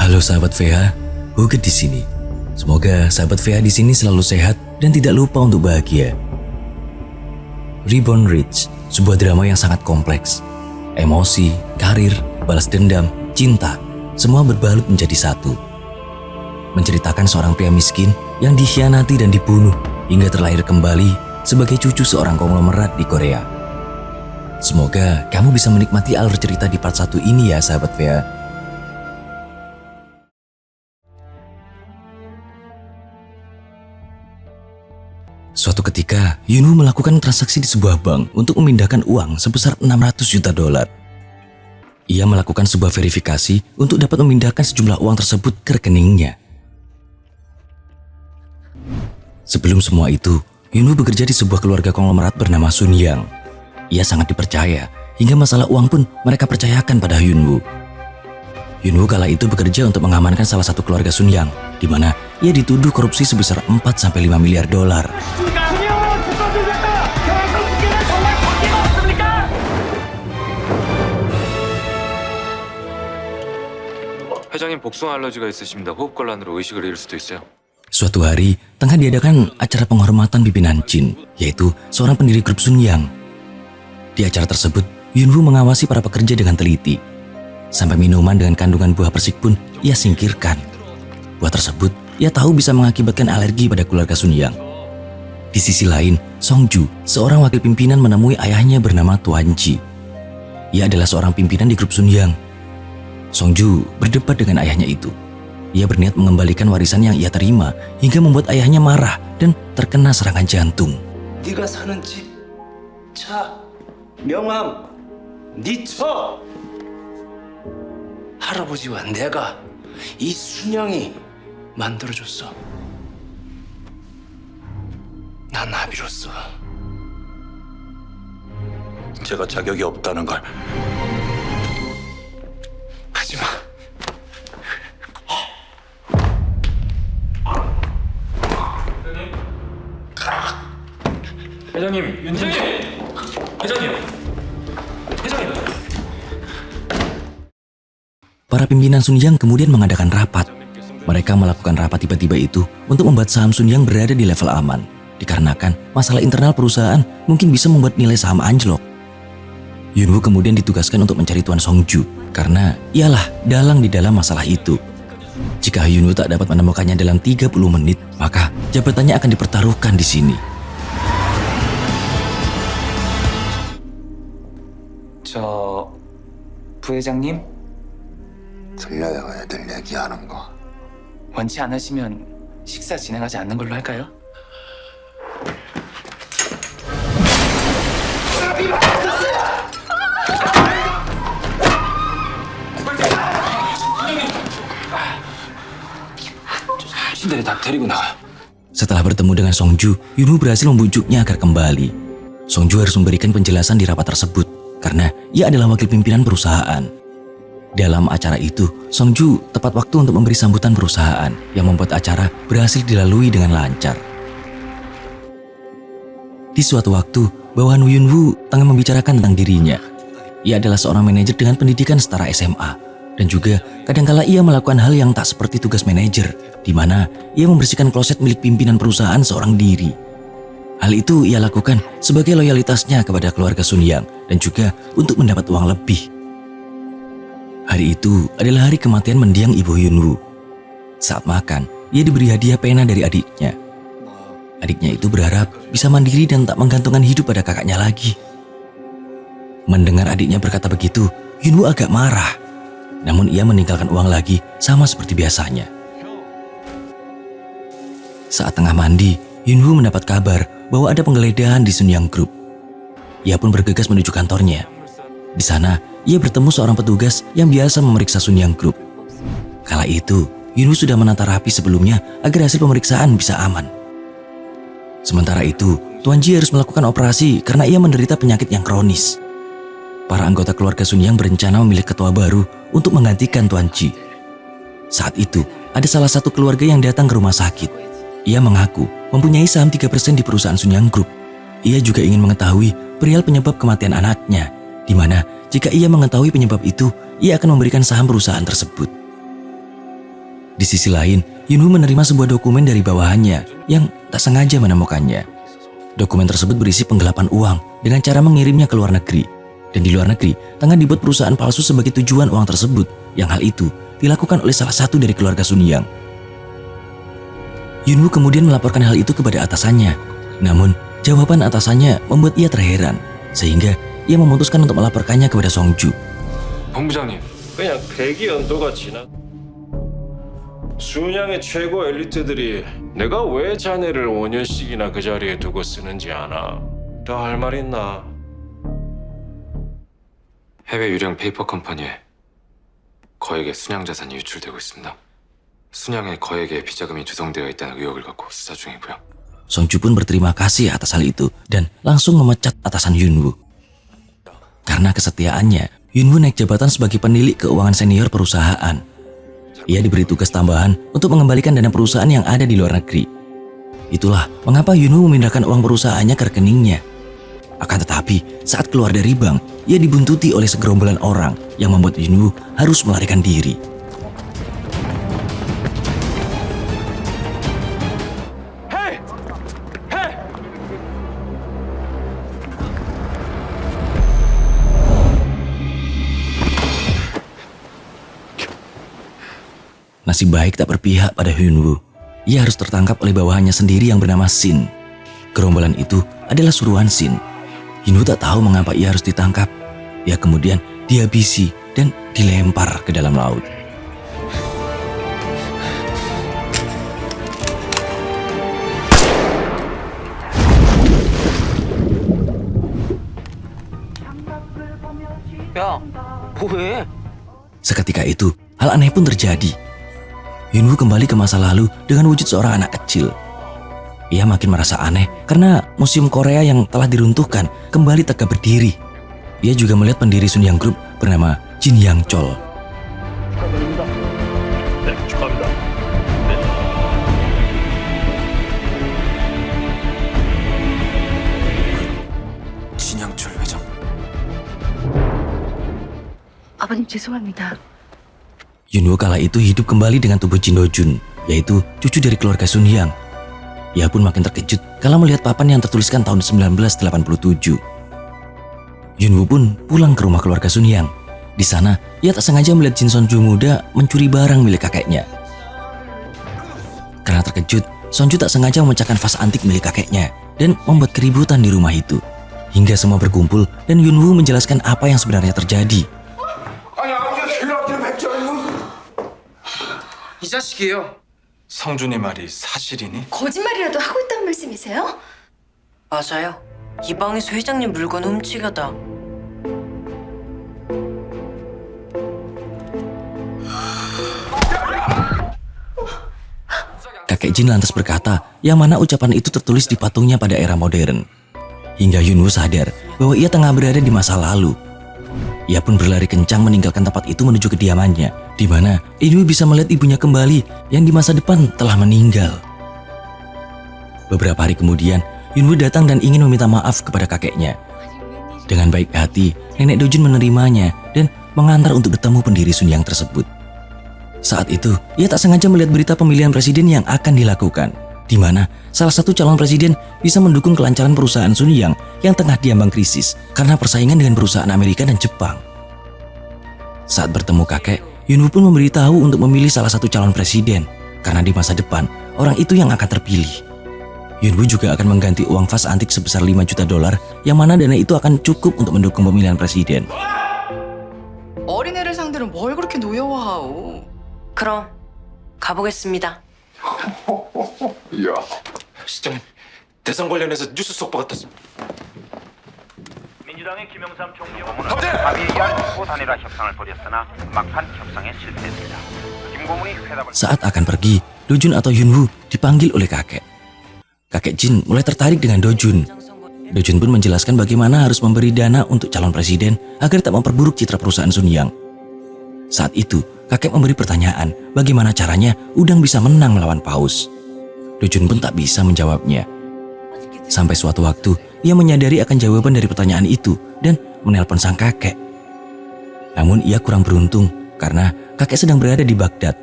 Halo sahabat VH, Huget di sini. Semoga sahabat VH di sini selalu sehat dan tidak lupa untuk bahagia. Reborn Rich, sebuah drama yang sangat kompleks. Emosi, karir, balas dendam, cinta, semua berbalut menjadi satu. Menceritakan seorang pria miskin yang dikhianati dan dibunuh hingga terlahir kembali sebagai cucu seorang konglomerat di Korea. Semoga kamu bisa menikmati alur cerita di part 1 ini ya sahabat VH. Suatu ketika, Yunwoo melakukan transaksi di sebuah bank untuk memindahkan uang sebesar 600 juta dolar. Ia melakukan sebuah verifikasi untuk dapat memindahkan sejumlah uang tersebut ke rekeningnya. Sebelum semua itu, Yunwoo bekerja di sebuah keluarga konglomerat bernama Sun Yang. Ia sangat dipercaya, hingga masalah uang pun mereka percayakan pada Yunwoo. Yunwoo kala itu bekerja untuk mengamankan salah satu keluarga Sun Yang, di mana ia dituduh korupsi sebesar 4-5 miliar dolar. 회장님 복숭아 알러지가 있으십니다. 호흡곤란으로 의식을 잃을 수도 있어요. Suatu hari, tengah diadakan acara penghormatan pimpinan Jin, yaitu seorang pendiri grup Sun Yang. Di acara tersebut, Yunwoo mengawasi para pekerja dengan teliti. Sampai minuman dengan kandungan buah persik pun ia singkirkan. Buah tersebut ia tahu bisa mengakibatkan alergi pada keluarga Sun Yang. Di sisi lain, Songju, seorang wakil pimpinan menemui ayahnya bernama Tuan Ji. Ia adalah seorang pimpinan di grup Sun Yang. Songju berdebat dengan ayahnya itu. Ia berniat mengembalikan warisan yang ia terima hingga membuat ayahnya marah dan terkena serangan jantung. 네가 사는 집, 차, 명함, 네 처! 할아버지와 내가 이 순양이 만들어줬어. 난 나비로서 제가 자격이 없다는 걸 하지마. 회장님, 윤진님! 회장님! 회장님! Para pimpinan Sun Yang kemudian mengadakan rapat. Mereka melakukan rapat tiba-tiba itu untuk membuat saham Sun Yang berada di level aman, dikarenakan masalah internal perusahaan mungkin bisa membuat nilai saham anjlok. Yunwoo kemudian ditugaskan untuk mencari Tuan Songju, karena ialah dalang di dalam masalah itu. Jika Yunwoo tak dapat menemukannya dalam 30 menit, maka jabatannya akan dipertaruhkan di sini. 저 부회장님 들려요 애들 얘기하는 거. 원치 않으시면 식사 진행하지 않는 걸로 할까요? 신들이 다 데리고 나가요. Setelah bertemu dengan Songju, Yunwoo berhasil membujuknya agar kembali. Songju harus memberikan penjelasan di rapat tersebut, karena ia adalah wakil pimpinan perusahaan. Dalam acara itu, Songju tepat waktu untuk memberi sambutan perusahaan yang membuat acara berhasil dilalui dengan lancar. Di suatu waktu, bawahan Yunwoo tengah membicarakan tentang dirinya. Ia adalah seorang manajer dengan pendidikan setara SMA, dan juga kadangkala ia melakukan hal yang tak seperti tugas manajer, di mana ia membersihkan kloset milik pimpinan perusahaan seorang diri. Hal itu ia lakukan sebagai loyalitasnya kepada keluarga Sun Yang dan juga untuk mendapat uang lebih. Hari itu adalah hari kematian mendiang ibu Yunwoo. Saat makan, ia diberi hadiah pena dari adiknya. Adiknya itu berharap bisa mandiri dan tak menggantungkan hidup pada kakaknya lagi. Mendengar adiknya berkata begitu, Yunwoo agak marah. Namun ia meninggalkan uang lagi sama seperti biasanya. Saat tengah mandi, Yunwoo mendapat kabar bahwa ada penggeledahan di Sun Yang Group. Ia pun bergegas menuju kantornya. Di sana, ia bertemu seorang petugas yang biasa memeriksa Sun Yang Group. Kala itu, Yunwoo sudah menata rapi sebelumnya agar hasil pemeriksaan bisa aman. Sementara itu, Tuan Ji harus melakukan operasi karena ia menderita penyakit yang kronis. Para anggota keluarga Sun Yang berencana memilih ketua baru untuk menggantikan Tuan Ji. Saat itu, ada salah satu keluarga yang datang ke rumah sakit. Ia mengaku mempunyai saham 3% di perusahaan Sun Yang Group. Ia juga ingin mengetahui perihal penyebab kematian anaknya, di mana jika ia mengetahui penyebab itu, ia akan memberikan saham perusahaan tersebut. Di sisi lain, Yunwoo menerima sebuah dokumen dari bawahannya yang tak sengaja menemukannya. Dokumen tersebut berisi penggelapan uang dengan cara mengirimnya ke luar negeri. Dan di luar negeri, tengah dibuat perusahaan palsu sebagai tujuan uang tersebut, yang hal itu dilakukan oleh salah satu dari keluarga Sun Yang. Yunwoo kemudian melaporkan hal itu kepada atasannya. Namun, jawaban atasannya membuat ia terheran, sehingga ia memutuskan untuk melaporkannya kepada Songju. 본부장님, 그냥 대기 연도가 지나 순양의 최고 엘리트들이 내가 왜 자네를 5년씩이나 그 자리에 두고 쓰는지 아나? 더 할 말 있나? 해외 유령 페이퍼 컴퍼니에 거액의 순양 자산이 유출되고 있습니다. 순양의 거액의 비자금이 조성되어 있다는 의혹을 갖고 수사 중이고요. Songju pun berterima kasih atas hal itu dan langsung memecat atasan Yunwoo. Karena kesetiaannya, Yunwoo naik jabatan sebagai penilik keuangan senior perusahaan. Ia diberi tugas tambahan untuk mengembalikan dana perusahaan yang ada di luar negeri. Itulah mengapa Yunwoo memindahkan uang perusahaannya ke rekeningnya. Akan tetapi, saat keluar dari bank, ia dibuntuti oleh segerombolan orang yang membuat Yunwoo harus melarikan diri. Nasib baik tak berpihak pada Yunwoo. Ia harus tertangkap oleh bawahannya sendiri yang bernama Shin. Gerombolan itu adalah suruhan Shin. Yunwoo tak tahu mengapa ia harus ditangkap. Ia kemudian dihabisi dan dilempar ke dalam laut. 야, 뭐해? Seketika itu, hal aneh pun terjadi. Yunwoo kembali ke masa lalu dengan wujud seorang anak kecil. Ia makin merasa aneh karena museum Korea yang telah diruntuhkan kembali tegak berdiri. Ia juga melihat pendiri Sun Yang Group bernama Jin Yang Chol. 진양철 회장. 아버님 죄송합니다. Yunwoo kala itu hidup kembali dengan tubuh Jin Do-jun, yaitu cucu dari keluarga Sun Yang. Ia pun makin terkejut kala melihat papan yang tertuliskan tahun 1987. Yunwoo pun pulang ke rumah keluarga Sun Yang. Di sana, ia tak sengaja melihat Jin Sonju muda mencuri barang milik kakeknya. Karena terkejut, Sonju tak sengaja memecahkan vas antik milik kakeknya dan membuat keributan di rumah itu. Hingga semua berkumpul dan Yunwoo menjelaskan apa yang sebenarnya terjadi. 이 자식이에요. 성준이 말이 사실이니? 거짓말이라도 하고 있다는 말씀이세요? 맞아요. 이 방에서 회장님 물건 훔치려다. Kakek Jin lantas berkata, yang mana ucapan itu tertulis di patungnya pada era modern. Hingga Yunwoo sadar bahwa ia tengah berada di masa lalu. Ia pun berlari kencang meninggalkan tempat itu menuju kediamannya, di mana Yunwoo bisa melihat ibunya kembali yang di masa depan telah meninggal. Beberapa hari kemudian, Yunwoo datang dan ingin meminta maaf kepada kakeknya. Dengan baik hati, nenek Do-jun menerimanya dan mengantar untuk bertemu pendiri Sun Yang tersebut. Saat itu, ia tak sengaja melihat berita pemilihan presiden yang akan dilakukan, di mana salah satu calon presiden bisa mendukung kelancaran perusahaan Sun Yang tengah diambang krisis karena persaingan dengan perusahaan Amerika dan Jepang. Saat bertemu kakek, Yunwoo pun memberitahu untuk memilih salah satu calon presiden, karena di masa depan, orang itu yang akan terpilih. Yunwoo juga akan mengganti uang vas antik sebesar $5 juta, yang mana dana itu akan cukup untuk mendukung pemilihan presiden. 어린애를 상대로 뭘 그렇게 노여워하오? 그럼 가보겠습니다. 이야. 시장님, 대선 관련해서 뉴스 속보가 떴습니다. 민주당의 김영삼 총리 고문은 합의에 의한 후보 단일화 협상을 벌였으나 막판 협상에 실패했습니다. 김 고문이 회담을 Saat akan pergi, Do-jun atau Yunwoo dipanggil oleh kakek. Kakek Jin mulai tertarik dengan Do-jun. Do-jun pun menjelaskan bagaimana harus memberi dana untuk calon presiden agar tak memperburuk citra perusahaan Sun Yang. Saat itu, kakek memberi pertanyaan bagaimana caranya Udang bisa menang melawan Paus. Do-jun pun tak bisa menjawabnya. Sampai suatu waktu, ia menyadari akan jawaban dari pertanyaan itu dan menelpon sang kakek. Namun ia kurang beruntung karena kakek sedang berada di Baghdad.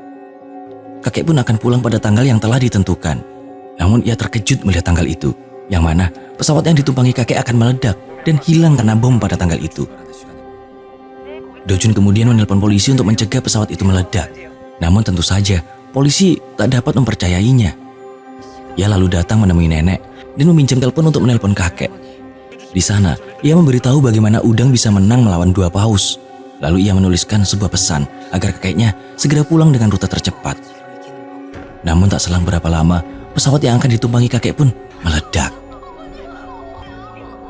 kakek pun akan pulang pada tanggal yang telah ditentukan. Namun ia terkejut melihat tanggal itu, yang mana pesawat yang ditumpangi kakek akan meledak dan hilang karena bom pada tanggal itu. Do-jun kemudian menelpon polisi untuk mencegah pesawat itu meledak. Namun tentu saja polisi tak dapat mempercayainya. Ia lalu datang menemui nenek dan meminjam telepon untuk menelpon kakek. Di sana, ia memberitahu bagaimana Udang bisa menang melawan dua paus. Lalu ia menuliskan sebuah pesan agar kakeknya segera pulang dengan rute tercepat. Namun tak selang berapa lama, pesawat yang akan ditumpangi kakek pun meledak.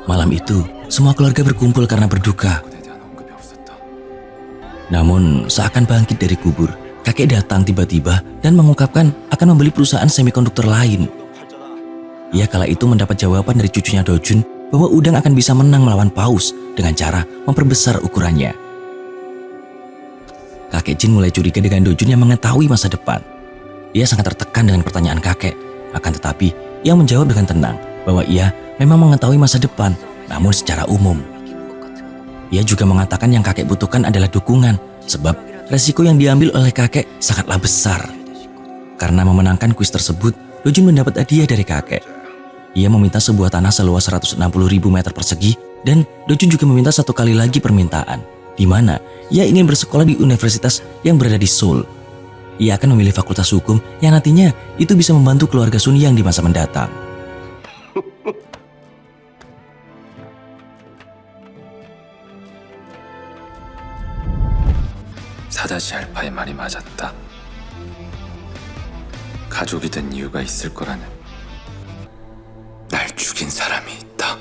Malam itu, semua keluarga berkumpul karena berduka. Namun, seakan bangkit dari kubur, kakek datang tiba-tiba dan mengungkapkan akan membeli perusahaan semikonduktor lain. Ia kala itu mendapat jawaban dari cucunya Do-jun bahwa Udang akan bisa menang melawan paus dengan cara memperbesar ukurannya. Kakek Jin mulai curiga dengan Do-jun yang mengetahui masa depan. Ia sangat tertekan dengan pertanyaan kakek, akan tetapi ia menjawab dengan tenang bahwa ia memang mengetahui masa depan, namun secara umum. Ia juga mengatakan yang kakek butuhkan adalah dukungan, sebab resiko yang diambil oleh kakek sangatlah besar. Karena memenangkan kuis tersebut, Do-jun mendapat hadiah dari kakek. Ia meminta sebuah tanah seluas 160.000 meter persegi dan Do-jun juga meminta satu kali lagi permintaan, di mana ia ingin bersekolah di universitas yang berada di Seoul. Ia akan memilih fakultas hukum yang nantinya itu bisa membantu keluarga Sun Yang di masa mendatang. 사다시 알파의 말이 맞았다. 가족이 된 이유가 있을 거라는. 날 죽인 사람이 있다.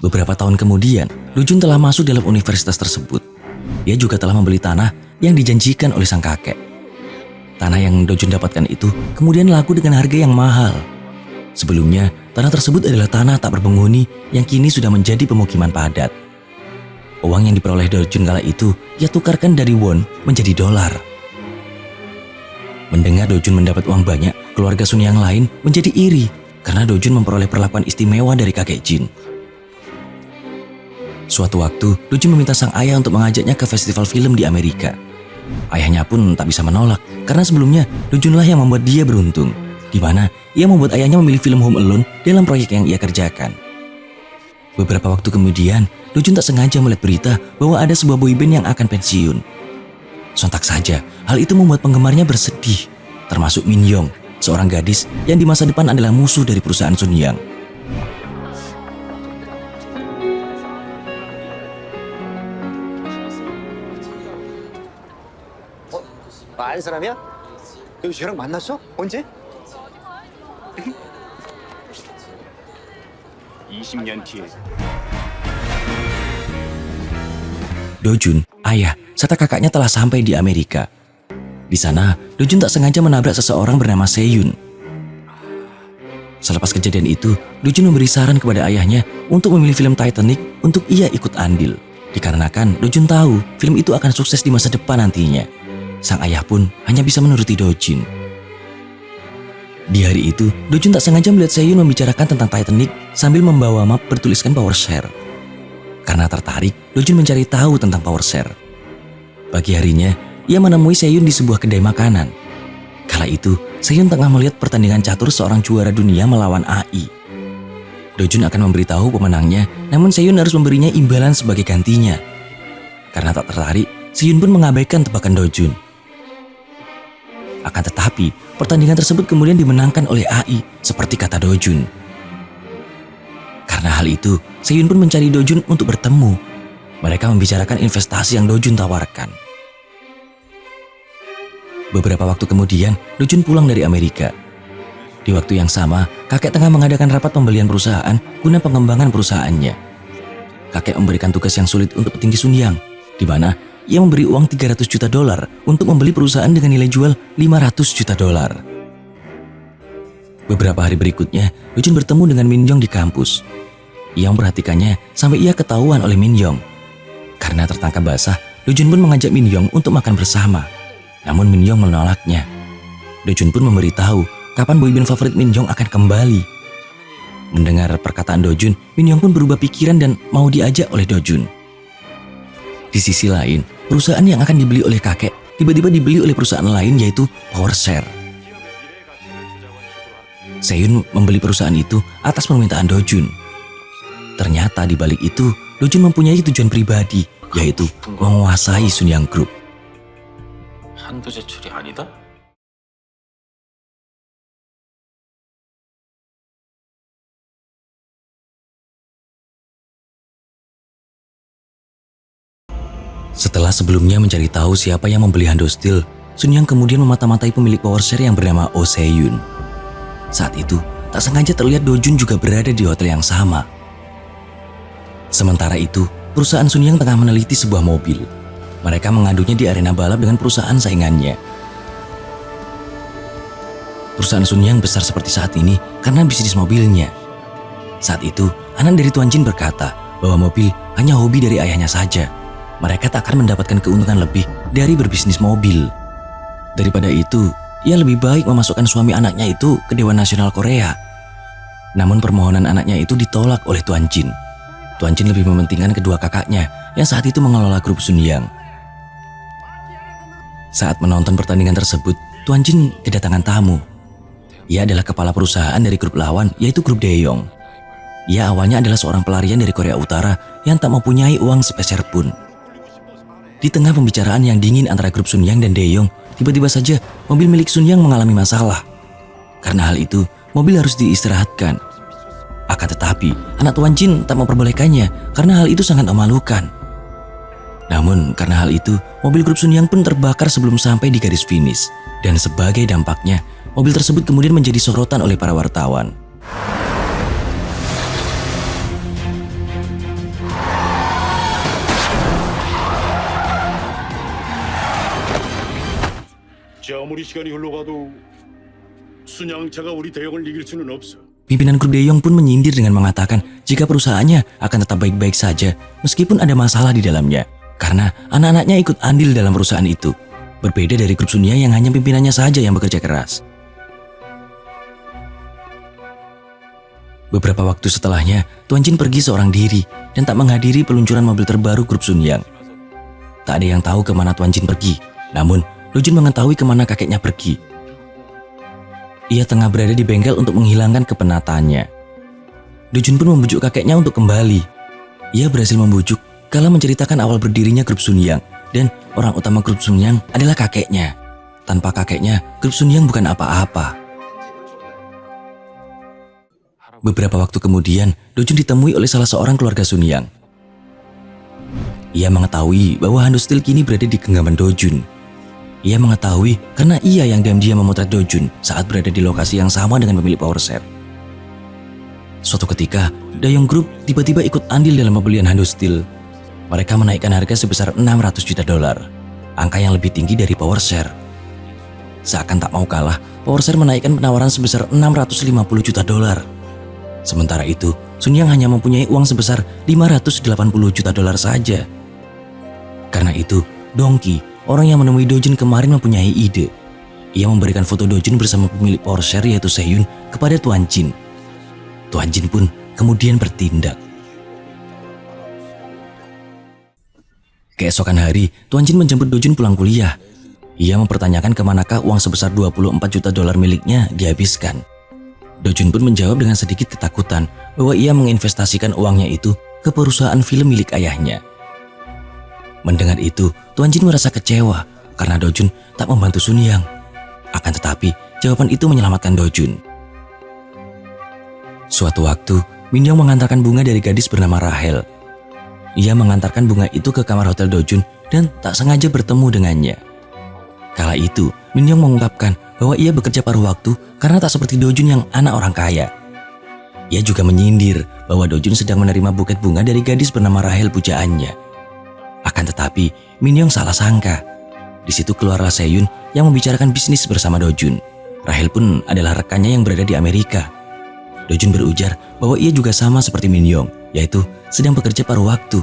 Beberapa tahun kemudian, Do-jun telah masuk dalam universitas tersebut. Ia juga telah membeli tanah yang dijanjikan oleh sang kakek. Tanah yang Do-jun dapatkan itu kemudian laku dengan harga yang mahal. Sebelumnya, tanah tersebut adalah tanah tak berpenghuni yang kini sudah menjadi pemukiman padat. Uang yang diperoleh Do-jun kala itu ia tukarkan dari won menjadi dolar. Mendengar Do-jun mendapat uang banyak, keluarga Sun yang lain menjadi iri karena Do-jun memperoleh perlakuan istimewa dari kakek Jin. Suatu waktu, Do-jun meminta sang ayah untuk mengajaknya ke festival film di Amerika. Ayahnya pun tak bisa menolak karena sebelumnya Do-junlah yang membuat dia beruntung, di mana ia membuat ayahnya memilih film Home Alone dalam proyek yang ia kerjakan. Beberapa waktu kemudian, Do-jun tak sengaja melihat berita bahwa ada sebuah boyband yang akan pensiun. Sontak saja, hal itu membuat penggemarnya bersedih, termasuk Min Young, seorang gadis yang di masa depan adalah musuh dari perusahaan Sun Yang. 아는 사람이야? 너 쟤랑 만났어? 언제? 20년 뒤에. Do-jun, ayah, serta kakaknya telah sampai di Amerika. Di sana, Do-jun tak sengaja menabrak seseorang bernama Se-yun. Selepas kejadian itu, Do-jun memberi saran kepada ayahnya untuk memilih film Titanic untuk ia ikut andil. Dikarenakan Do-jun tahu film itu akan sukses di masa depan nantinya. Sang ayah pun hanya bisa menuruti Do-jun. Di hari itu, Do-jun tak sengaja melihat Se-yun membicarakan tentang Titanic sambil membawa map bertuliskan power share. Karena tertarik, Do-jun mencari tahu tentang power share. Pagi harinya, ia menemui Se-yun di sebuah kedai makanan. Kala itu, Se-yun tengah melihat pertandingan catur seorang juara dunia melawan AI. Do-jun akan memberitahu pemenangnya, namun Se-yun harus memberinya imbalan sebagai gantinya. Karena tak tertarik, Se-yun pun mengabaikan tebakan Do-jun. Akan tetapi, pertandingan tersebut kemudian dimenangkan oleh AI seperti kata Do-jun. Karena hal itu, Se-yun pun mencari Do-jun untuk bertemu. Mereka membicarakan investasi yang Do-jun tawarkan. Beberapa waktu kemudian, Do-jun pulang dari Amerika. Di waktu yang sama, kakek tengah mengadakan rapat pembelian perusahaan guna pengembangan perusahaannya. Kakek memberikan tugas yang sulit untuk petinggi Sun Yang, di mana ia memberi uang $300 juta untuk membeli perusahaan dengan nilai jual $500 juta. Beberapa hari berikutnya, Do-jun bertemu dengan Min Young di kampus. Ia memperhatikannya sampai ia ketahuan oleh Min Young. Karena tertangkap basah, Do-jun pun mengajak Min Young untuk makan bersama. Namun Min Young menolaknya. Do-jun pun memberitahu kapan boyband favorit Min Young akan kembali. Mendengar perkataan Do-jun, Min Young pun berubah pikiran dan mau diajak oleh Do-jun. Di sisi lain, perusahaan yang akan dibeli oleh kakek tiba-tiba dibeli oleh perusahaan lain yaitu PowerShare. Seyun membeli perusahaan itu atas permintaan Dojun. Ternyata di balik itu, Dojun mempunyai tujuan pribadi, yaitu menguasai Sunyang Group. 한도 제출이 아니다? Setelah sebelumnya mencari tahu siapa yang membeli Hando Steel, Sunyang kemudian memata-matai pemilik PowerShare yang bernama Oh Se-yun. Saat itu, tak sengaja terlihat Dojun juga berada di hotel yang sama. Sementara itu, perusahaan Sunyang tengah meneliti sebuah mobil. Mereka mengadunya di arena balap dengan perusahaan saingannya. Perusahaan Sunyang besar seperti saat ini karena bisnis mobilnya. Saat itu, anak dari Tuan Jin berkata bahwa mobil hanya hobi dari ayahnya saja. Mereka tak akan mendapatkan keuntungan lebih dari berbisnis mobil. Daripada itu, ia lebih baik memasukkan suami anaknya itu ke Dewan Nasional Korea. Namun permohonan anaknya itu ditolak oleh Tuan Jin. Tuan Jin lebih mementingkan kedua kakaknya yang saat itu mengelola grup Sunyang. Saat menonton pertandingan tersebut, Tuan Jin kedatangan tamu. Ia adalah kepala perusahaan dari grup lawan, yaitu grup Daeyong. Ia awalnya adalah seorang pelarian dari Korea Utara yang tak mempunyai uang sepeser pun. Di tengah pembicaraan yang dingin antara grup Sunyang dan Daeyong, tiba-tiba saja mobil milik Sunyang mengalami masalah. Karena hal itu, mobil harus diistirahatkan. Akan tetapi, anak Tuan Jin tak memperbolehkannya karena hal itu sangat memalukan. Namun, karena hal itu, mobil grup Sunyang pun terbakar sebelum sampai di garis finish. Dan sebagai dampaknya, mobil tersebut kemudian menjadi sorotan oleh para wartawan. 아무리 시간이 흘러가도 순양차가 우리 대형을 이길 수는 없어. Pimpinan grup Daeyong pun menyindir dengan mengatakan jika perusahaannya akan tetap baik-baik saja meskipun ada masalah di dalamnya. Karena anak-anaknya ikut andil dalam perusahaan itu. Berbeda dari grup Sunyang yang hanya pimpinannya saja yang bekerja keras. Beberapa waktu setelahnya, Tuan Jin pergi seorang diri dan tak menghadiri peluncuran mobil terbaru grup Sunyang. Tak ada yang tahu kemana Tuan Jin pergi. Namun, Dojun mengetahui kemana kakeknya pergi. Ia tengah berada di bengkel untuk menghilangkan kepenatannya. Dojun pun membujuk kakeknya untuk kembali. Ia berhasil membujuk kala menceritakan awal berdirinya grup Sunyang dan orang utama grup Sunyang adalah kakeknya. Tanpa kakeknya, grup Sunyang bukan apa-apa. Beberapa waktu kemudian, Dojun ditemui oleh salah seorang keluarga Sunyang. Ia mengetahui bahwa Hando Steel kini berada di genggaman Dojun. Ia mengetahui karena ia yang diam-diam memotret Dojun saat berada di lokasi yang sama dengan pemilik PowerShare. Suatu ketika, Daeyong Group tiba-tiba ikut andil dalam pembelian Hando Steel. Mereka menaikkan harga sebesar $600 juta, angka yang lebih tinggi dari PowerShare. Seakan tak mau kalah, PowerShare menaikkan penawaran sebesar $650 juta. Sementara itu, Sunyang hanya mempunyai uang sebesar $580 juta saja. Karena itu, Dongki, orang yang menemui Dojun kemarin mempunyai ide. Ia memberikan foto Dojun bersama pemilik PowerShare yaitu Se-yun kepada Tuan Jin. Tuan Jin pun kemudian bertindak. Keesokan hari, Tuan Jin menjemput Dojun pulang kuliah. Ia mempertanyakan kemanakah uang sebesar $24 juta miliknya dihabiskan. Dojun pun menjawab dengan sedikit ketakutan bahwa ia menginvestasikan uangnya itu ke perusahaan film milik ayahnya. Mendengar itu, Tuan Jin merasa kecewa karena Dojun tak membantu Sunyang. Akan tetapi, jawaban itu menyelamatkan Dojun. Suatu waktu, Min-yong mengantarkan bunga dari gadis bernama Rahel. Ia mengantarkan bunga itu ke kamar hotel Dojun dan tak sengaja bertemu dengannya. Kala itu, Min-yong mengungkapkan bahwa ia bekerja paruh waktu karena tak seperti Dojun yang anak orang kaya. Ia juga menyindir bahwa Dojun sedang menerima buket bunga dari gadis bernama Rahel pujaannya. Akan tetapi, Min-yong salah sangka. Di situ keluarlah Se-yun yang membicarakan bisnis bersama Dojun. Rahel pun adalah rekannya yang berada di Amerika. Dojun berujar bahwa ia juga sama seperti Min-yong, yaitu sedang bekerja paruh waktu.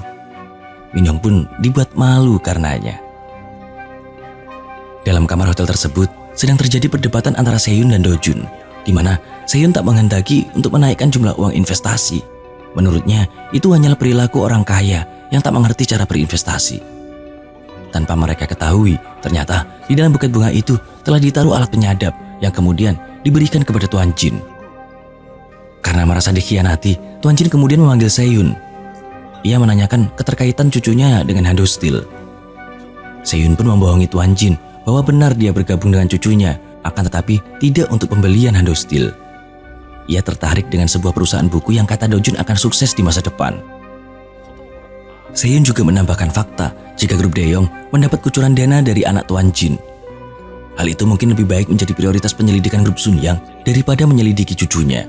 Min-yong pun dibuat malu karenanya. Dalam kamar hotel tersebut, sedang terjadi perdebatan antara Se-yun dan Dojun, di mana Se-yun tak menghendaki untuk menaikkan jumlah uang investasi. Menurutnya, itu hanyalah perilaku orang kaya yang tak mengerti cara berinvestasi. Tanpa mereka ketahui, ternyata di dalam buket bunga itu telah ditaruh alat penyadap yang kemudian diberikan kepada Tuan Jin. Karena merasa dikhianati, Tuan Jin kemudian memanggil Seyun. Ia menanyakan keterkaitan cucunya dengan Hando Steel. Seyun pun membohongi Tuan Jin bahwa benar dia bergabung dengan cucunya, akan tetapi tidak untuk pembelian Hando Steel. Ia tertarik dengan sebuah perusahaan buku yang kata Dojun akan sukses di masa depan. Seyun juga menambahkan fakta jika grup Daeyong mendapat kucuran dana dari anak Tuan Jin. Hal itu mungkin lebih baik menjadi prioritas penyelidikan grup Sun Yang daripada menyelidiki cucunya.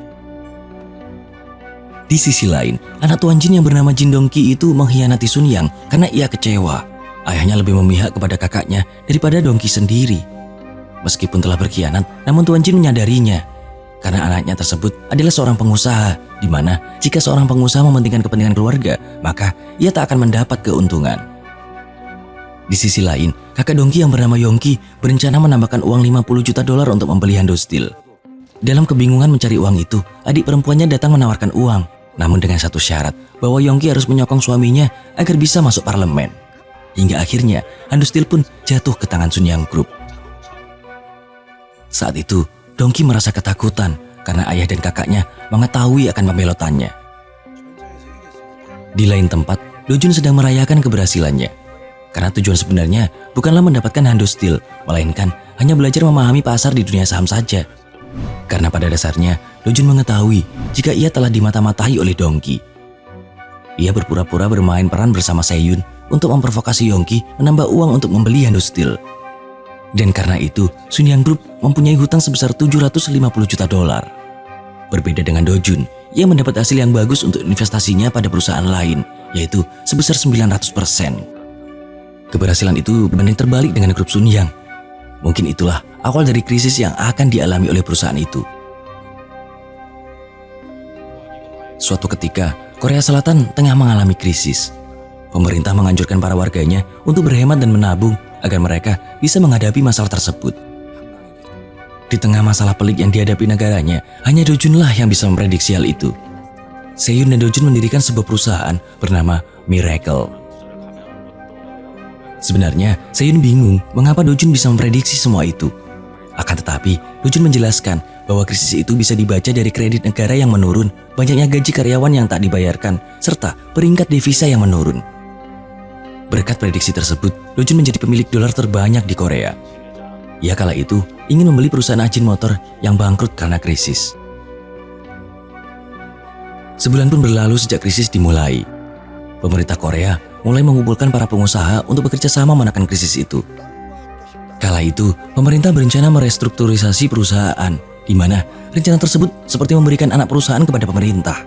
Di sisi lain, anak Tuan Jin yang bernama Jin Dongki itu mengkhianati Sun Yang karena ia kecewa. Ayahnya lebih memihak kepada kakaknya daripada Dongki sendiri. Meskipun telah berkhianat, namun Tuan Jin menyadarinya. Karena anaknya tersebut adalah seorang pengusaha, di mana jika seorang pengusaha mementingkan kepentingan keluarga, maka ia tak akan mendapat keuntungan. Di sisi lain, kakak Dongki yang bernama Yongki berencana menambahkan uang $50 juta untuk membeli Hando Steel. Dalam kebingungan mencari uang itu, adik perempuannya datang menawarkan uang, namun dengan satu syarat bahwa Yongki harus menyokong suaminya agar bisa masuk parlemen. Hingga akhirnya, Hando Steel pun jatuh ke tangan Sun Yang Group. Saat itu, Dongki merasa ketakutan karena ayah dan kakaknya mengetahui akan pembelotannya. Di lain tempat, Dojun sedang merayakan keberhasilannya. Karena tujuan sebenarnya bukanlah mendapatkan Hando Steel, melainkan hanya belajar memahami pasar di dunia saham saja. Karena pada dasarnya, Dojun mengetahui jika ia telah dimata-matai oleh Dongki. Ia berpura-pura bermain peran bersama Seyun untuk memprovokasi Yongki menambah uang untuk membeli Hando Steel. Dan karena itu, Sun Yang Group mempunyai hutang sebesar $750 juta. Berbeda dengan Dojun, ia mendapat hasil yang bagus untuk investasinya pada perusahaan lain, yaitu sebesar 900%. Keberhasilan itu berbanding terbalik dengan grup Sun Yang. Mungkin itulah awal dari krisis yang akan dialami oleh perusahaan itu. Suatu ketika, Korea Selatan tengah mengalami krisis. Pemerintah menganjurkan para warganya untuk berhemat dan menabung agar mereka bisa menghadapi masalah tersebut. Di tengah masalah pelik yang dihadapi negaranya, hanya Dojun lah yang bisa memprediksi hal itu. Seyun dan Dojun mendirikan sebuah perusahaan bernama Miracle. Sebenarnya, Seyun bingung mengapa Dojun bisa memprediksi semua itu. Akan tetapi, Dojun menjelaskan bahwa krisis itu bisa dibaca dari kredit negara yang menurun, banyaknya gaji karyawan yang tak dibayarkan, serta peringkat devisa yang menurun. Berkat prediksi tersebut, Dojun menjadi pemilik dolar terbanyak di Korea. Ia kala itu ingin membeli perusahaan Ajin Motor yang bangkrut karena krisis. Sebulan pun berlalu sejak krisis dimulai. Pemerintah Korea mulai mengumpulkan para pengusaha untuk bekerja sama menekan krisis itu. Kala itu, pemerintah berencana merestrukturisasi perusahaan, di mana rencana tersebut seperti memberikan anak perusahaan kepada pemerintah.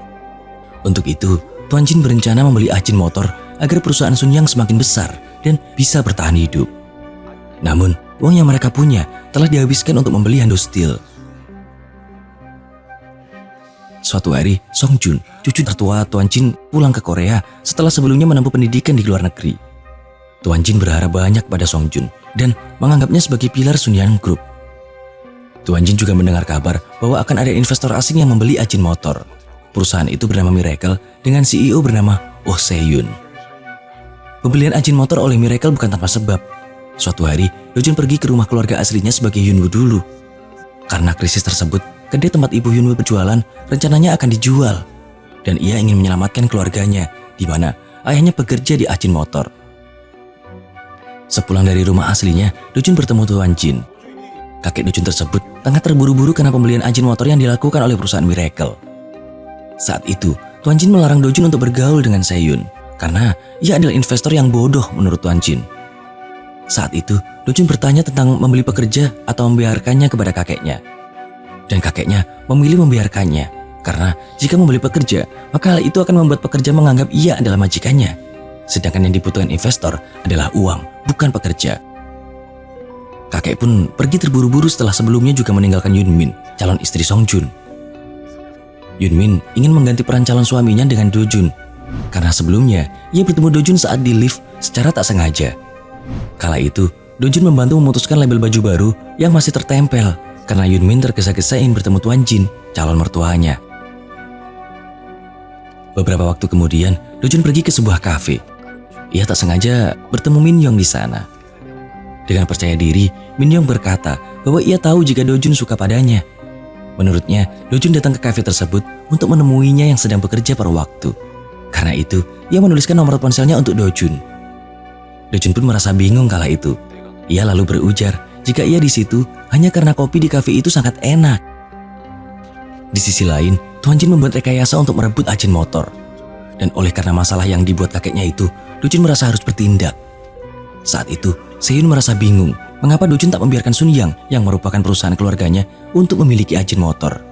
Untuk itu, Tuan Jin berencana membeli Ajin Motor agar perusahaan Sun Yang semakin besar dan bisa bertahan hidup. Namun, uang yang mereka punya telah dihabiskan untuk membeli Hando Steel. Suatu hari, Song Jun, cucu tertua Tuan Jin, pulang ke Korea setelah sebelumnya menempuh pendidikan di luar negeri. Tuan Jin berharap banyak pada Song Jun dan menganggapnya sebagai pilar Sun Yang Group. Tuan Jin juga mendengar kabar bahwa akan ada investor asing yang membeli Ajin Motor. Perusahaan itu bernama Miracle dengan CEO bernama Oh Se-yoon. Pembelian Ajin Motor oleh Miracle bukan tanpa sebab. Suatu hari, Dojun pergi ke rumah keluarga aslinya sebagai Hyunwoo dulu. Karena krisis tersebut, kedai tempat ibu Hyunwoo berjualan rencananya akan dijual. Dan ia ingin menyelamatkan keluarganya, di mana ayahnya bekerja di Ajin Motor. Sepulang dari rumah aslinya, Dojun bertemu Tuan Jin. Kakek Dojun tersebut tengah terburu-buru karena pembelian Ajin Motor yang dilakukan oleh perusahaan Miracle. Saat itu, Tuan Jin melarang Dojun untuk bergaul dengan Seyun karena ia adalah investor yang bodoh menurut Tuan Jin. Saat itu, Dojun bertanya tentang membeli pekerja atau membiarkannya kepada kakeknya. Dan kakeknya memilih membiarkannya karena jika membeli pekerja, maka hal itu akan membuat pekerja menganggap ia adalah majikannya. Sedangkan yang dibutuhkan investor adalah uang, bukan pekerja. Kakek pun pergi terburu-buru setelah sebelumnya juga meninggalkan Yunmin, calon istri Song Jun. Yunmin ingin mengganti peran calon suaminya dengan Dojun. Karena sebelumnya, ia bertemu Dojun saat di lift secara tak sengaja. Kala itu, Dojun membantu memutuskan label baju baru yang masih tertempel karena Yunmin tergesa-gesa ingin bertemu Tuan Jin, calon mertuanya. Beberapa waktu kemudian, Dojun pergi ke sebuah kafe. ia tak sengaja bertemu Min Yong di sana. Dengan percaya diri, Min Yong berkata bahwa ia tahu jika Do Jun suka padanya. Menurutnya, Do Jun datang ke kafe tersebut untuk menemuinya yang sedang bekerja pada waktu. Karena itu, ia menuliskan nomor ponselnya untuk Do Jun. Do Jun pun merasa bingung kala itu. Ia lalu berujar jika ia di situ hanya karena kopi di kafe itu sangat enak. Di sisi lain, Tuan Jin membuat rekayasa untuk merebut ajen motor. Dan oleh karena masalah yang dibuat kakeknya itu, Do Jun merasa harus bertindak. Saat itu, Seyun merasa bingung mengapa Do Jun tak membiarkan Sun Yang yang merupakan perusahaan keluarganya untuk memiliki ajen motor.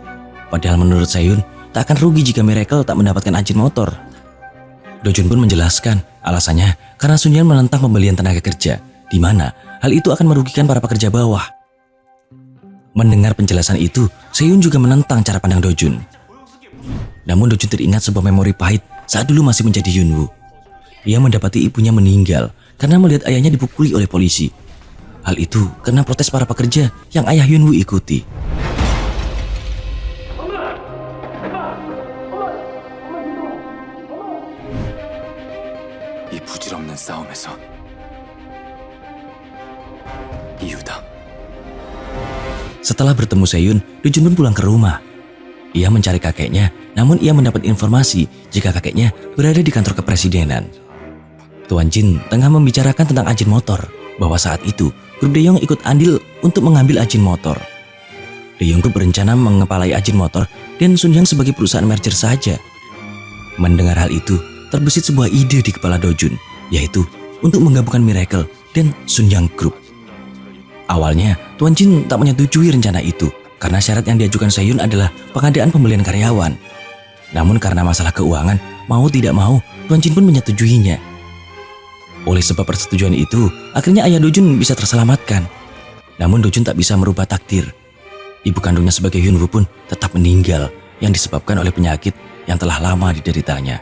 Padahal menurut Seyun, tak akan rugi jika Miracle tak mendapatkan ajen motor. Do Jun pun menjelaskan alasannya karena Sun Yang menentang pembelian tenaga kerja, di mana hal itu akan merugikan para pekerja bawah. Mendengar penjelasan itu, Seyun juga menentang cara pandang Do Jun. Namun Do Jun teringat sebuah memori pahit saat dulu masih menjadi Yunwoo. Ia mendapati ibunya meninggal karena melihat ayahnya dipukuli oleh polisi. Hal itu karena protes para pekerja yang ayah Yunwoo ikuti. 이 부질없는 싸움에서 이유다. Setelah bertemu Seyun, Do Jun pun pulang ke rumah. Ia mencari kakeknya, namun ia mendapat informasi jika kakeknya berada di kantor kepresidenan. Tuan Jin tengah membicarakan tentang ajen motor, bahwa saat itu grup De Yong ikut andil untuk mengambil ajen motor. De Yong Group berencana mengepalai ajen motor dan Sun Yang sebagai perusahaan merger saja. Mendengar hal itu, terbesit sebuah ide di kepala Do Jun, yaitu untuk menggabungkan Miracle dan Sun Yang Group. Awalnya, Tuan Jin tak menyetujui rencana itu karena syarat yang diajukan Seyun adalah pengadaan pembelian karyawan. Namun karena masalah keuangan, mau tidak mau, Tuan Jin pun menyetujuinya. Oleh sebab persetujuan itu, akhirnya ayah Do Jun bisa terselamatkan. Namun Do Jun tak bisa merubah takdir. Ibu kandungnya sebagai Yunwoo pun tetap meninggal yang disebabkan oleh penyakit yang telah lama dideritanya.